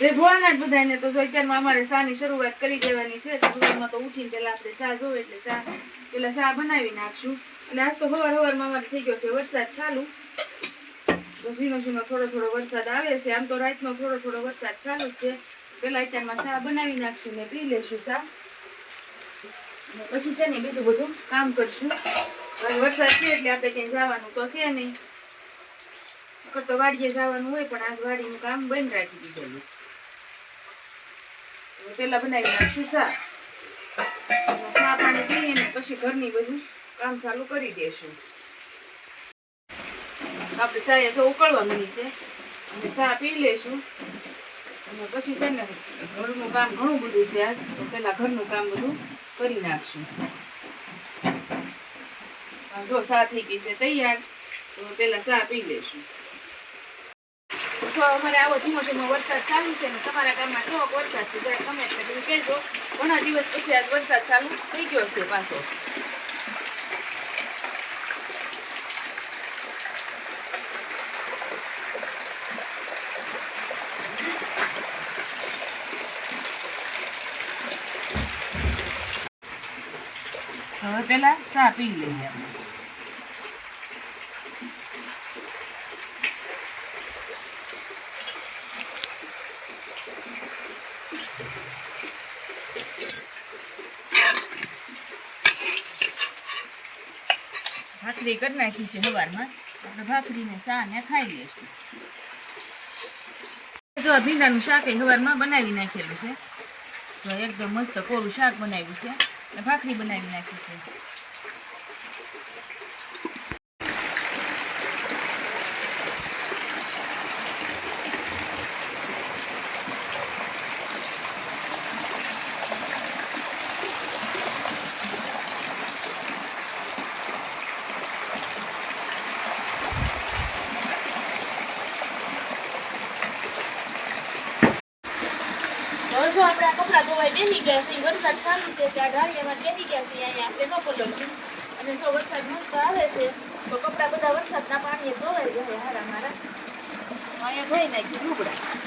જે ભોળાનાથ બધાને તો અત્યારમાં અમારે શાની શરૂઆત કરી દેવાની છે. સવારમાં તો ઉઠીને પેલા આપણે શા જોવે એટલે પેલા શા બનાવી નાખશું. અને આજ તો સવારમાં અમારે થઈ ગયો છે વરસાદ ચાલુ. તો ઝીણો ઝીણો થોડો વરસાદ આવે છે. આમ તો રાતનો થોડો વરસાદ ચાલુ જ છે. પેલા અત્યારમાં શા બનાવી નાખશું ને પી લેશું શા. પછી છે ને બીજું બધું કામ કરશું. વરસાદ છે એટલે આપણે ક્યાંય જવાનું તો છે નહીં. તો વાડીએ જવાનું હોય પણ આજ વાડીનું કામ બંધ રાખી દીધેલું. પેલા બનાવી નાખશું શા. શા પાણી પીને પછી ઘરની બધું કામ ચાલુ કરી દેશું. આપણે શા જો ઉકળવા મળી છે અને શા પી લેશું. અને પછી છે ને ઘરનું કામ ઘણું બધું છે આજ. તો પેલા ઘરનું કામ બધું કરી નાખશું. જો શા થઈ ગઈ છે તૈયાર. તો પેલા શા પી લેશું. તો અમારે આવો ધીમો ધીમો વરસાદ ચાલુ છે ને તમારા ગામમાં કેવો વરસાદ છે જરા કમેન્ટ કરીને કહેજો. ઘણા દિવસ પછી આજ વરસાદ ચાલુ થઈ ગયો છે પાછો. હવે પેલા શા પી લઈએ આપણે. ભાખરી કરી નાખી છે સવારમાં. આપણે ભાખરીને શા ને ખાઈ લઈશું. જો ભીંડાનું શાક સવારમાં બનાવી નાખેલું છે. તો એકદમ મસ્ત કોરું શાક બનાવ્યું છે અને ભાખરી બનાવી નાખી છે. જો આપણા કપડા ધોવાઈ બેસી ગયા છે. વરસાદ ચાલુ છે ત્યાં ઢાળિયામાં બેસી ગયા છે. અહીંયા આપણે ન પલળ્યું. અને જો વરસાદ મસ્ત આવે છે તો કપડા બધા વરસાદના પાણીએ ધોવાઈ જાય હારા મારા. અહીંયા ધોઈ નાખી લુગડા.